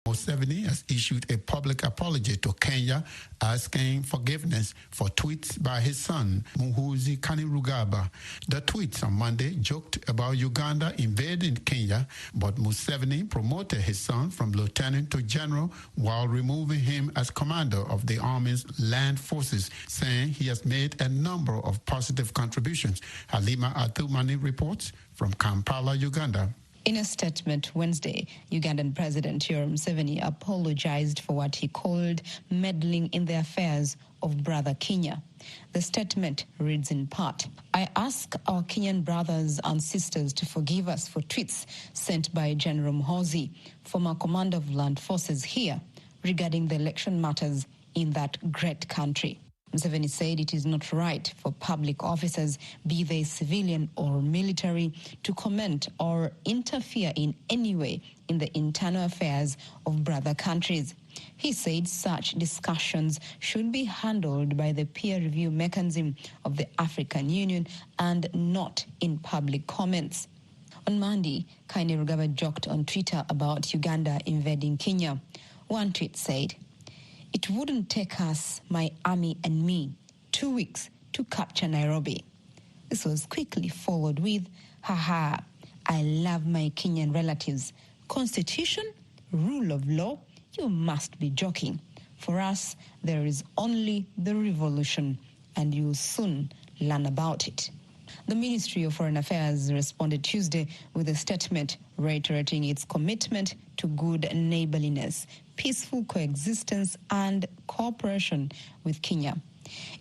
Museveni has issued a public apology to Kenya, asking forgiveness for tweets by his son, MUHOOZI Kainerugaba. The tweets on Monday joked about Uganda invading Kenya, but Museveni promoted his son from lieutenant to general while removing him as commander of the Army's land forces, saying he has made a number of positive contributions. Halima Athumani reports from Kampala, Uganda. In a statement Wednesday, Ugandan President Museveni apologized for what he called meddling in the affairs of brother Kenya. The statement reads in part, "I ask our Kenyan brothers and sisters to forgive us for tweets sent by General MUHOOZI, former commander of land forces here, regarding the election matters in that great country." Museveni said it is not right for public officers, be they civilian or military, to comment or interfere in any way in the internal affairs of brother countries. He said such discussions should be handled by the peer review mechanism of the African Union and not in public comments. On Monday, Kainerugaba joked on Twitter about Uganda invading Kenya. One tweet said, "It wouldn't take us, my army and me, 2 weeks to capture Nairobi." This was quickly followed with, "Haha, I love my Kenyan relatives. Constitution, rule of law, you must be joking. For us, there is only the revolution, and you'll soon learn about it." The Ministry of Foreign Affairs responded Tuesday with a statement reiterating its commitment to good neighborliness, peaceful coexistence and cooperation with Kenya.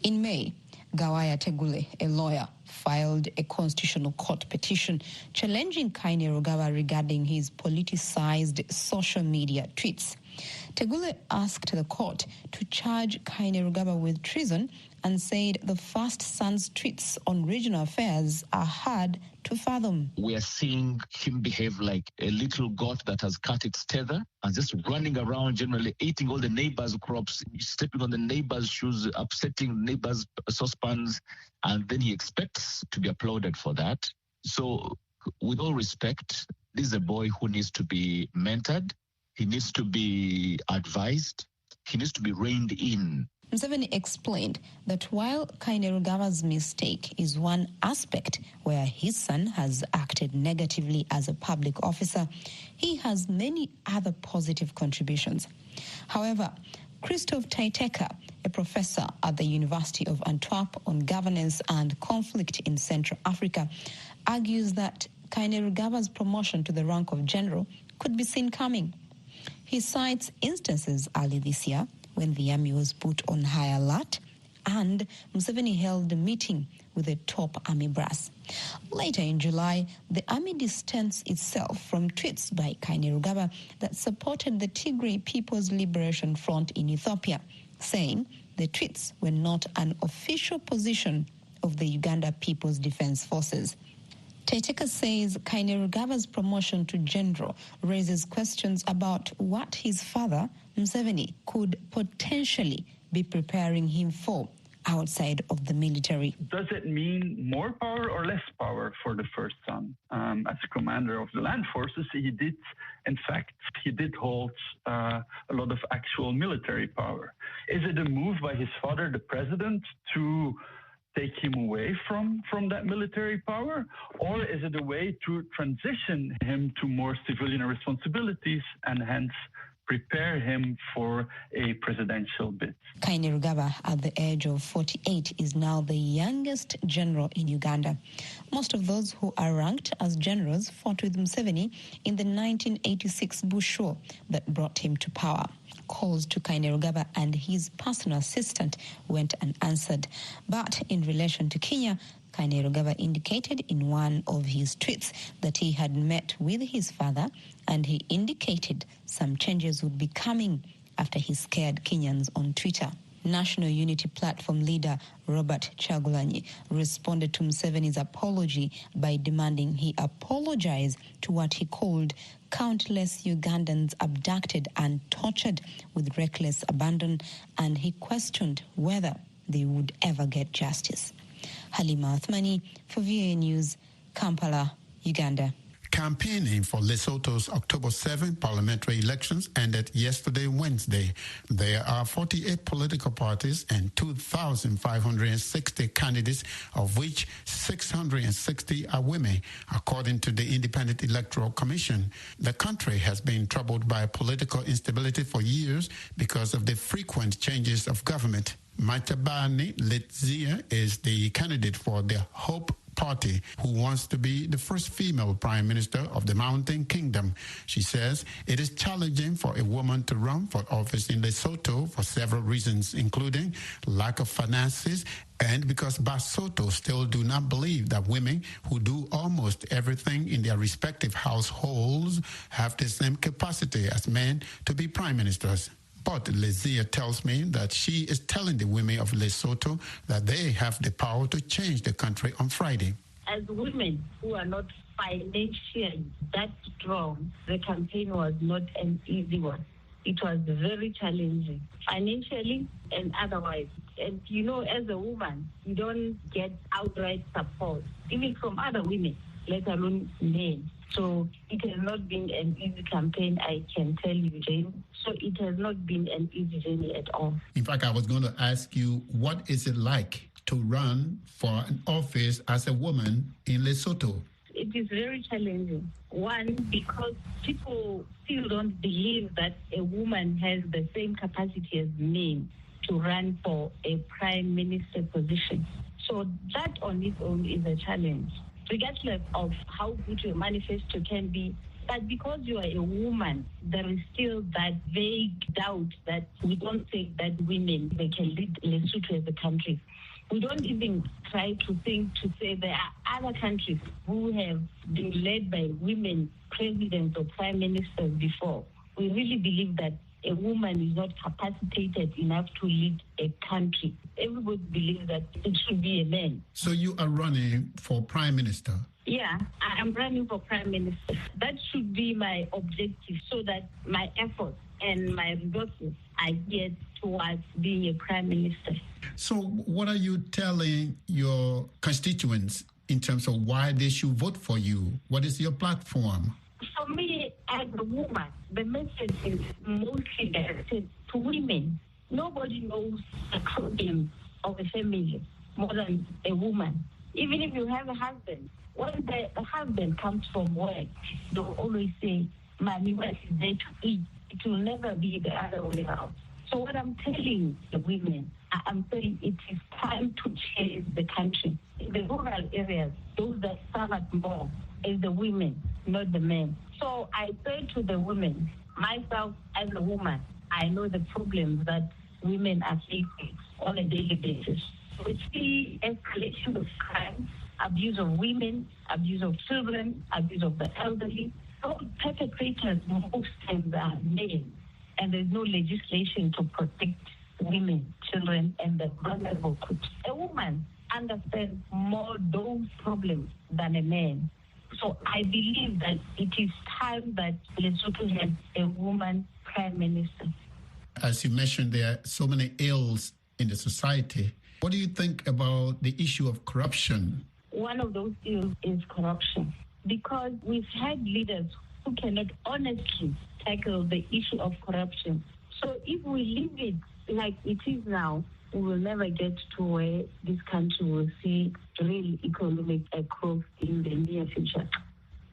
In May, Gawaya Tegule, a lawyer, filed a constitutional court petition challenging Kainerugaba regarding his politicized social media tweets. Tegule asked the court to charge Kainerugaba with treason and said the first son's tweets on regional affairs are hard to fathom. We are seeing him behave like a little goat that has cut its tether and just running around, generally eating all the neighbors' crops, stepping on the neighbors' shoes, upsetting neighbors' saucepans, and then he expects to be applauded for that. So, with all respect, this is a boy who needs to be mentored. He needs to be advised. He needs to be reined in. Museveni explained that while Kainerugaba's mistake is one aspect where his son has acted negatively as a public officer, he has many other positive contributions. However, Christophe Taiteka, a professor at the University of Antwerp on governance and conflict in Central Africa, argues that Kainerugaba's promotion to the rank of general could be seen coming. He cites instances early this year when the army was put on high alert and Museveni held a meeting with the top army brass. Later in July, the army distanced itself from tweets by Kainerugaba that supported the Tigray People's Liberation Front in Ethiopia, saying the tweets were not an official position of the Uganda People's Defense Forces. Taiteka says Kainerugaba's promotion to general raises questions about what his father, Museveni, could potentially be preparing him for outside of the military. Does it mean more power or less power for the first son? As commander of the land forces, he did hold a lot of actual military power. Is it a move by his father, the president, to take him away from that military power? Or is it a way to transition him to more civilian responsibilities and hence prepare him for a presidential bid? Kainerugaba, at the age of 48, is now the youngest general in Uganda. Most of those who are ranked as generals fought with Museveni in the 1986 Bush War that brought him to power. Calls to Kainerugaba and his personal assistant went unanswered. But in relation to Kenya, Kainerugaba indicated in one of his tweets that he had met with his father and he indicated some changes would be coming after he scared Kenyans on Twitter. National Unity Platform leader Robert Chagulanyi responded to Museveni's apology by demanding he apologize to what he called countless Ugandans abducted and tortured with reckless abandon, and he questioned whether they would ever get justice. Halima Athumani for VOA News, Kampala, Uganda. Campaigning for Lesotho's October 7 parliamentary elections ended yesterday, Wednesday. There are 48 political parties and 2,560 candidates, of which 660 are women, according to the Independent Electoral Commission. The country has been troubled by political instability for years because of the frequent changes of government. Matabani Letizia is the candidate for the Hope Party, who wants to be the first female prime minister of the Mountain Kingdom. She says it is challenging for a woman to run for office in Lesotho for several reasons, including lack of finances and because Basotho still do not believe that women who do almost everything in their respective households have the same capacity as men to be prime ministers. But Lezia tells me that she is telling the women of Lesotho that they have the power to change the country on Friday. As women who are not financially that strong, the campaign was not an easy one. It was very challenging, financially and otherwise. And you know, as a woman, you don't get outright support, even from other women, let alone men. So it has not been an easy campaign, I can tell you, Jane. So it has not been an easy journey at all. In fact, I was going to ask you, what is it like to run for an office as a woman in Lesotho? It is very challenging. One, because people still don't believe that a woman has the same capacity as men to run for a prime minister position. So that on its own is a challenge, regardless of how good your manifesto can be. But because you are a woman, there is still that vague doubt that we don't think that women, they can lead Lesotho as a country. We don't even try to think to say there are other countries who have been led by women presidents or prime ministers before. We really believe that a woman is not capacitated enough to lead a country. Everybody believes that it should be a man. So you are running for prime minister? Yeah, I am running for prime minister. That should be my objective, so that my efforts and my resources are geared towards being a prime minister. So what are you telling your constituents in terms of why they should vote for you? What is your platform? For me, as a woman, the message is mostly directed to women. Nobody knows the problem of a family more than a woman. Even if you have a husband, when the husband comes from work, they'll always say, "Mommy, what is there to eat?" It will never be the other way around. So what I'm telling the women, I'm saying it is time to change the country. In the rural areas, those that suffer more is the women, not the men. So I say to the women, myself as a woman, I know the problems that women are facing on a daily basis. We see escalation of crime, abuse of women, abuse of children, abuse of the elderly. All perpetrators most times are men, and there's no legislation to protect women, children, and the vulnerable groups. A woman understands more those problems than a man. So I believe that it is time that Lesotho has a woman prime minister. As you mentioned, there are so many ills in the society. What do you think about the issue of corruption? One of those ills is corruption, because we've had leaders who cannot honestly tackle the issue of corruption. So if we leave it like it is now, we will never get to where this country will see real economic growth in the near future.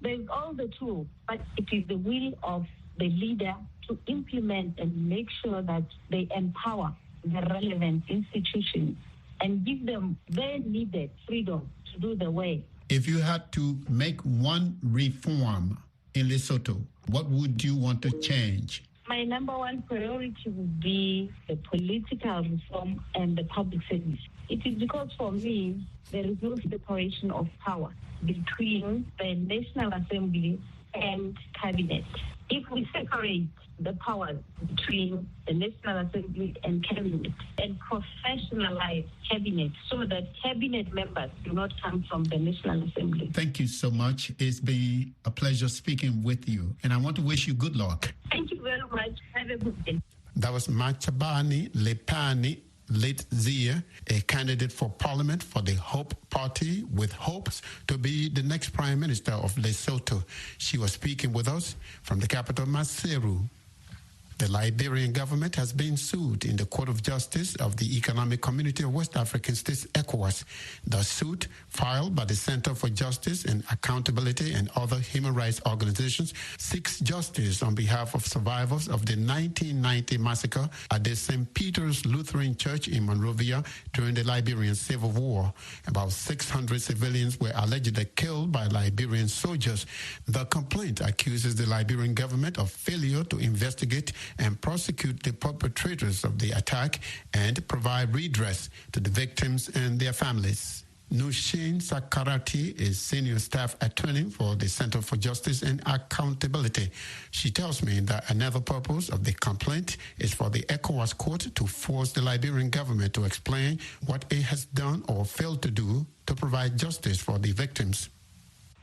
There's all the tools, but it is the will of the leader to implement and make sure that they empower the relevant institutions and give them their needed freedom to do the work. If you had to make one reform in Lesotho, what would you want to change? My number one priority would be the political reform and the public service. It is because for me, there is no separation of power between the National Assembly and Cabinet. If we separate the powers between the National Assembly and Cabinet and professionalize Cabinet so that Cabinet members do not come from the National Assembly. Thank you so much. It's been a pleasure speaking with you, and I want to wish you good luck. Thank you very much. Have a good day. That was Machabani Lepani Litzia, a candidate for parliament for the Hope Party with hopes to be the next prime minister of Lesotho. She was speaking with us from the capital, Maseru. The Liberian government has been sued in the Court of Justice of the Economic Community of West African States, ECOWAS. The suit, filed by the Center for Justice and Accountability and other human rights organizations, seeks justice on behalf of survivors of the 1990 massacre at the St. Peter's Lutheran Church in Monrovia during the Liberian Civil War. About 600 civilians were allegedly killed by Liberian soldiers. The complaint accuses the Liberian government of failure to investigate and prosecute the perpetrators of the attack and provide redress to the victims and their families. Nushin Sakarati is senior staff attorney for the Center for Justice and Accountability. She tells me that another purpose of the complaint is for the ECOWAS court to force the Liberian government to explain what it has done or failed to do to provide justice for the victims.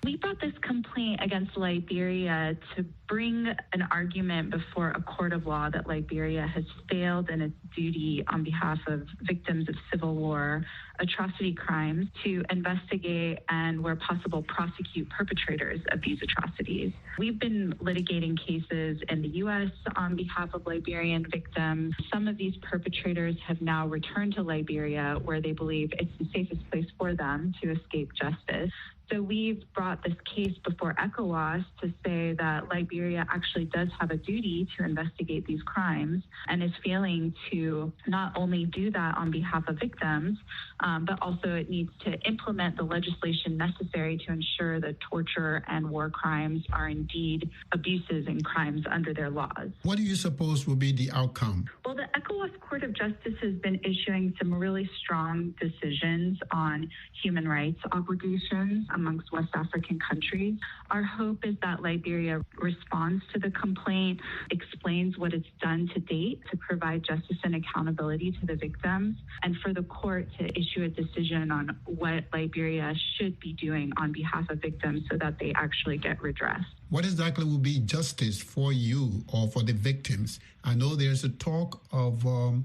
We brought this complaint against Liberia to bring an argument before a court of law that Liberia has failed in its duty on behalf of victims of civil war atrocity crimes to investigate and, where possible, prosecute perpetrators of these atrocities. We've been litigating cases in the U.S. on behalf of Liberian victims. Some of these perpetrators have now returned to Liberia, where they believe it's the safest place for them to escape justice. So we've brought this case before ECOWAS to say that Liberia actually does have a duty to investigate these crimes and is failing to not only do that on behalf of victims, but also it needs to implement the legislation necessary to ensure that torture and war crimes are indeed abuses and crimes under their laws. What do you suppose will be the outcome? Well, the ECOWAS Court of Justice has been issuing some really strong decisions on human rights obligations amongst West African countries. Our hope is that Liberia responds to the complaint, explains what it's done to date to provide justice and accountability to the victims, and for the court to issue a decision on what Liberia should be doing on behalf of victims so that they actually get redressed. What exactly will be justice for you or for the victims? I know there's a talk of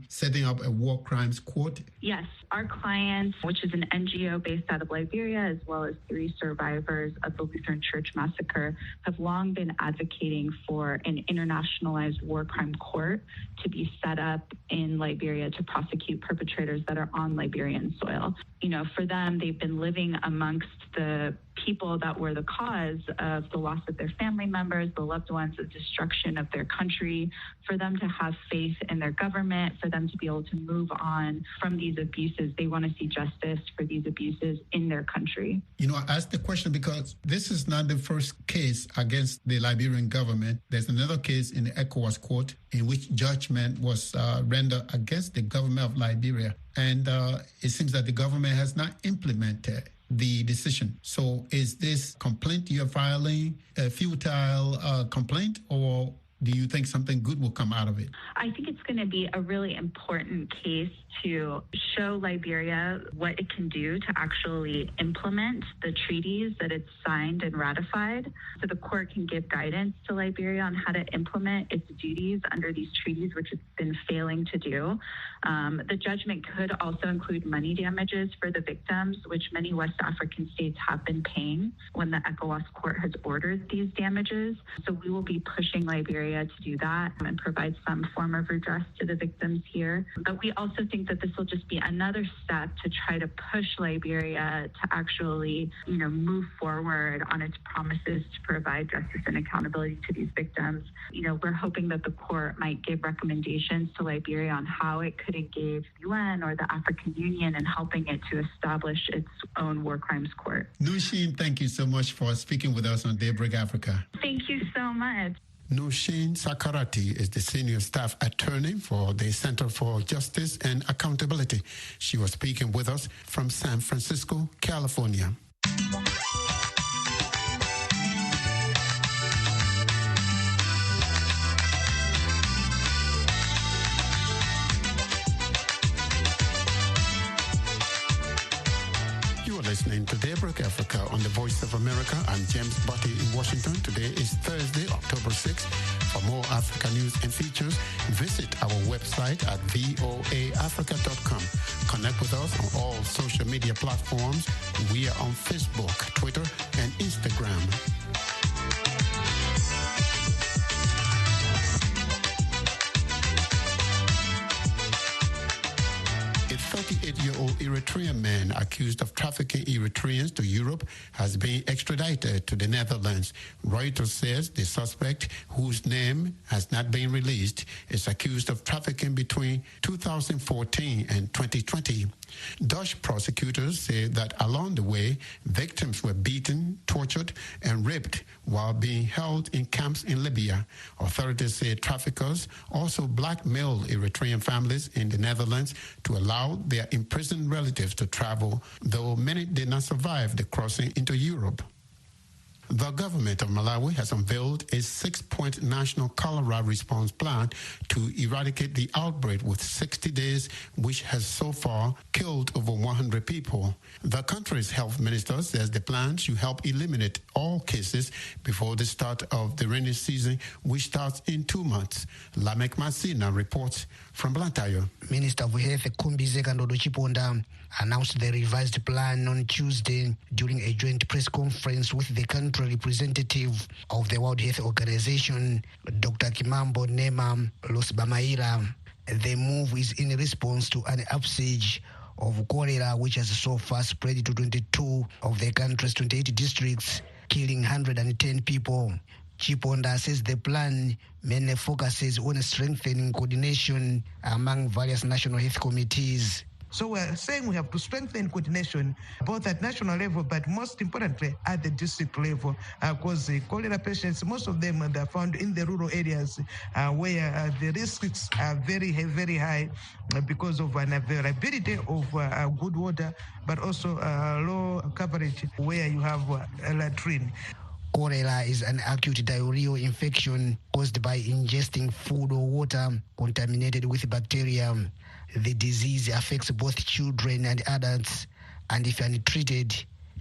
setting up a war crimes court. Yes, our client, which is an NGO based out of Liberia, as well as 3 survivors of the Lutheran Church massacre, have long been advocating for an internationalized war crime court to be set up in Liberia to prosecute perpetrators that are on Liberian soil. You know, for them, they've been living amongst the people that were the cause of the loss of their family members, the loved ones, the destruction of their country, for them to have faith in their government, for them to be able to move on from these abuses. They want to see justice for these abuses in their country. You know, I asked the question because this is not the first case against the Liberian government. There's another case in the ECOWAS court in which judgment was rendered against the government of Liberia. And it seems that the government has not implemented the decision. So is this complaint you're filing a futile complaint, or do you think something good will come out of it? I think it's going to be a really important case to show Liberia what it can do to actually implement the treaties that it's signed and ratified, so the court can give guidance to Liberia on how to implement its duties under these treaties, which it's been failing to do. The judgment could also include money damages for the victims, which many West African states have been paying when the ECOWAS court has ordered these damages. So we will be pushing Liberia to do that and provide some form of redress to the victims here. But we also think that this will just be another step to try to push Liberia to actually, move forward on its promises to provide justice and accountability to these victims. We're hoping that the court might give recommendations to Liberia on how it could engage the UN or the African Union in helping it to establish its own war crimes court. Nushin, thank you so much for speaking with us on Daybreak Africa. Thank you so much. Nushin Sakarati is the senior staff attorney for the Center for Justice and Accountability. She was speaking with us from San Francisco, California. Listening to Daybreak Africa on the Voice of America. I'm James Butty in Washington. Today is Thursday, October 6th. For more Africa news and features, visit our website at voaafrica.com. Connect with us on all social media platforms. We are on Facebook, Twitter, and Instagram. A 38-year-old Eritrean man accused of trafficking Eritreans to Europe has been extradited to the Netherlands. Reuters says the suspect, whose name has not been released, is accused of trafficking between 2014 and 2020. Dutch prosecutors say that along the way, victims were beaten, tortured, and raped while being held in camps in Libya. Authorities say traffickers also blackmailed Eritrean families in the Netherlands to allow their imprisoned relatives to travel, though many did not survive the crossing into Europe. The government of Malawi has unveiled a 6-point national cholera response plan to eradicate the outbreak with 60 days, which has so far killed over 100 people. The country's health minister says the plan should help eliminate all cases before the start of the rainy season, which starts in 2 months. Lamek Masina reports from Blantyre. Minister of Health Kumbizeka Ndodo Chiponda announced the revised plan on Tuesday during a joint press conference with the country representative of the World Health Organization, Dr. Kimambo Nema Losbamaira. The move is in response to an upsurge of cholera, which has so far spread to 22 of the country's 28 districts, killing 110 people. Chiponda says the plan mainly focuses on strengthening coordination among various national health committees. So we're saying we have to strengthen coordination both at national level, but most importantly at the district level, because cholera patients, most of them are found in the rural areas where the risks are very high because of unavailability of good water, but also low coverage where you have a latrine. Cholera is an acute diarrheal infection caused by ingesting food or water contaminated with bacteria. The disease affects both children and adults, and if untreated,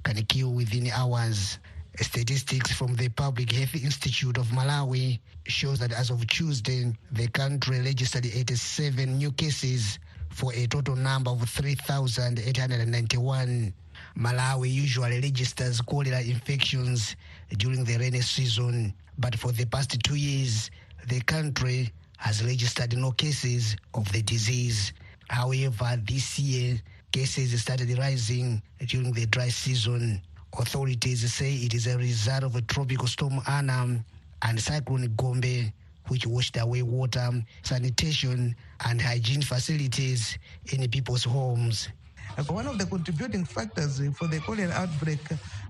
can kill within hours. Statistics from the Public Health Institute of Malawi shows that as of Tuesday, the country registered 87 new cases for a total number of 3,891. Malawi usually registers cholera infections during the rainy season, but for the past 2 years, the country has registered no cases of the disease. However, this year, cases started rising during the dry season. Authorities say it is a result of a tropical storm Anna and cyclone Gombe, which washed away water, sanitation, and hygiene facilities in people's homes. One of the contributing factors for the cholera outbreak,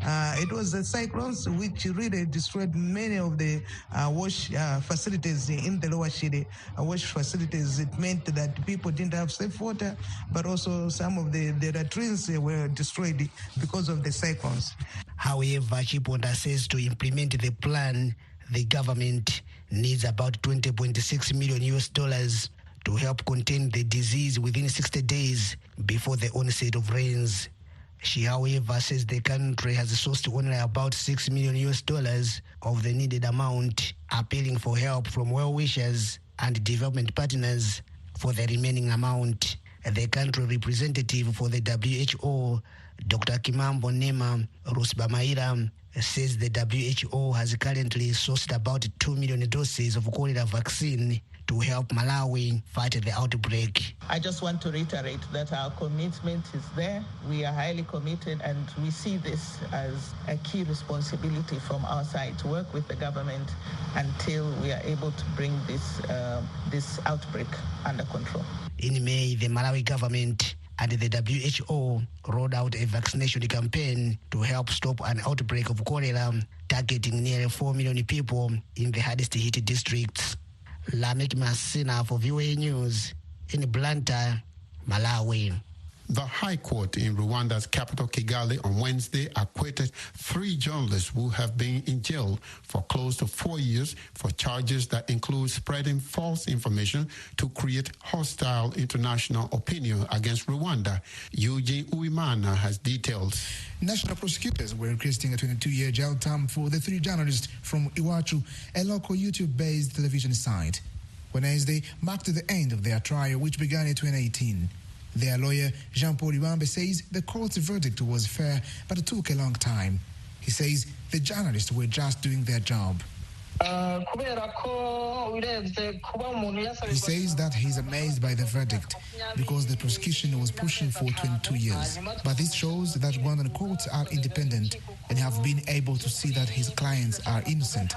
it was the cyclones which really destroyed many of the wash facilities in the lower Shire. Wash facilities, it meant that people didn't have safe water, but also some of the latrines were destroyed because of the cyclones. However, Chiponda says to implement the plan, the government needs about $20.6 million to help contain the disease within 60 days before the onset of rains. She, however, says the country has sourced only about $6 million of the needed amount, appealing for help from well-wishers and development partners for the remaining amount. The country representative for the WHO, Dr. Kimambo Nema Rusbamaira, says the WHO has currently sourced about 2 million doses of cholera vaccine to help Malawi fight the outbreak. I just want to reiterate that our commitment is there. We are highly committed, and we see this as a key responsibility from our side to work with the government until we are able to bring this outbreak under control. In May, the Malawi government and the WHO rolled out a vaccination campaign to help stop an outbreak of cholera, targeting nearly 4 million people in the hardest hit districts. Lamek Masina for VOA News in Blantyre, Malawi. The High Court in Rwanda's capital, Kigali, on Wednesday acquitted 3 journalists who have been in jail for close to 4 years for charges that include spreading false information to create hostile international opinion against Rwanda. Eugene Uwimana has details. National prosecutors were requesting a 22-year jail term for the 3 journalists from Iwachu, a local YouTube-based television site. Wednesday marked the end of their trial, which began in 2018. Their lawyer, Jean-Paul Ibambe, says the court's verdict was fair, but it took a long time. He says the journalists were just doing their job. He says that he's amazed by the verdict because the prosecution was pushing for 22 years. But this shows that Rwandan courts are independent and have been able to see that his clients are innocent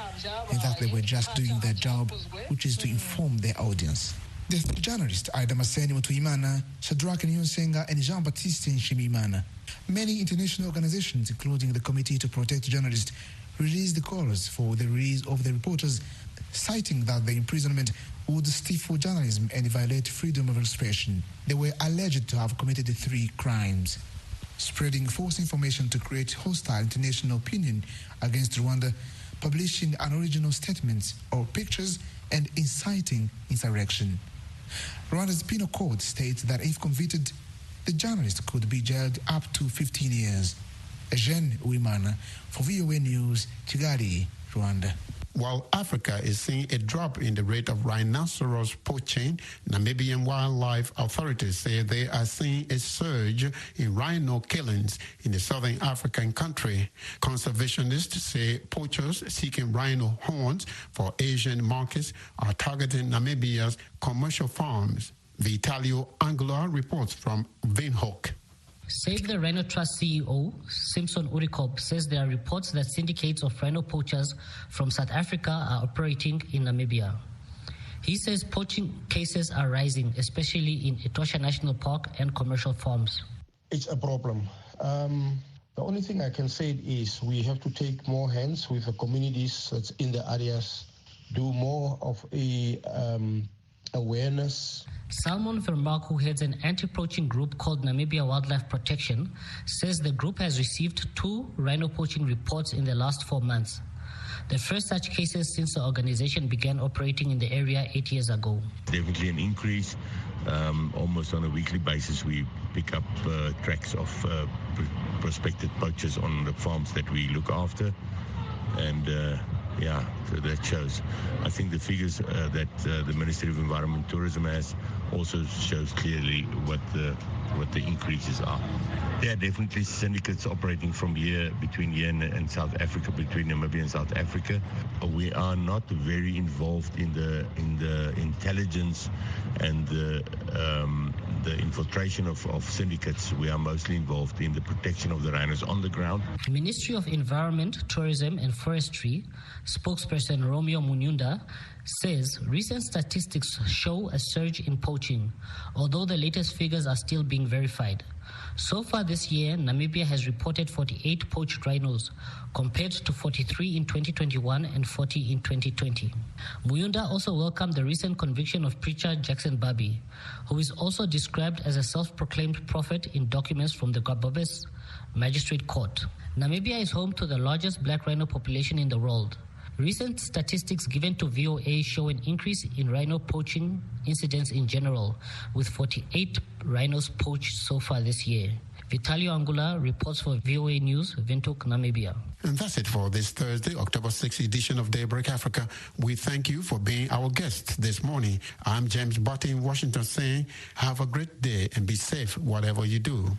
and that they were just doing their job, which is to inform their audience. The 3 journalists are Damascene Mutuyimana, Shadrach Niyonsenga, and Jean-Baptiste Nshimiyimana. Many international organizations, including the Committee to Protect Journalists, released the calls for the release of the reporters, citing that the imprisonment would stifle journalism and violate freedom of expression. They were alleged to have committed 3 crimes: spreading false information to create hostile international opinion against Rwanda, publishing unoriginal statements or pictures, and inciting insurrection. Rwanda's penal code states that if convicted, the journalist could be jailed up to 15 years. Eugene Uwimana for VOA News, Kigali, Rwanda. While Africa is seeing a drop in the rate of rhinoceros poaching, Namibian wildlife authorities say they are seeing a surge in rhino killings in the southern African country. Conservationists say poachers seeking rhino horns for Asian markets are targeting Namibia's commercial farms. Vitalio Angula reports from Windhoek. Save the Rhino Trust CEO, Simpson Urikop, says there are reports that syndicates of rhino poachers from South Africa are operating in Namibia. He says poaching cases are rising, especially in Etosha National Park and commercial farms. It's a problem. The only thing I can say is we have to take more hands with the communities that's in the areas, do more of a awareness. Salmon Vermaak, who heads an anti-poaching group called Namibia Wildlife Protection, says the group has received 2 rhino poaching reports in the last 4 months. The first such cases since the organization began operating in the area 8 years ago. Definitely an increase. Almost on a weekly basis, we pick up tracks of prospective poachers on the farms that we look after. And so that shows. I think the figures that the Ministry of Environment and Tourism has also shows clearly what the increases are. There are definitely syndicates operating from here, between here and South Africa, between Namibia and South Africa. We are not very involved in the intelligence and the infiltration of syndicates. We are mostly involved in the protection of the rhinos on the ground. The Ministry of Environment, Tourism and Forestry spokesperson Romeo Munyunda says recent statistics show a surge in poaching, although the latest figures are still being verified. So far this year, Namibia has reported 48 poached rhinos, compared to 43 in 2021 and 40 in 2020. Muyunda also welcomed the recent conviction of preacher Jackson Babi, who is also described as a self-proclaimed prophet in documents from the Gabobes Magistrate Court. Namibia is home to the largest black rhino population in the world. Recent statistics given to VOA show an increase in rhino poaching incidents in general, with 48 rhinos poached so far this year. Vitalio Angula reports for VOA News, Windhoek, Namibia. And that's it for this Thursday, October 6th edition of Daybreak Africa. We thank you for being our guest this morning. I'm James Butte in Washington saying, have a great day and be safe whatever you do.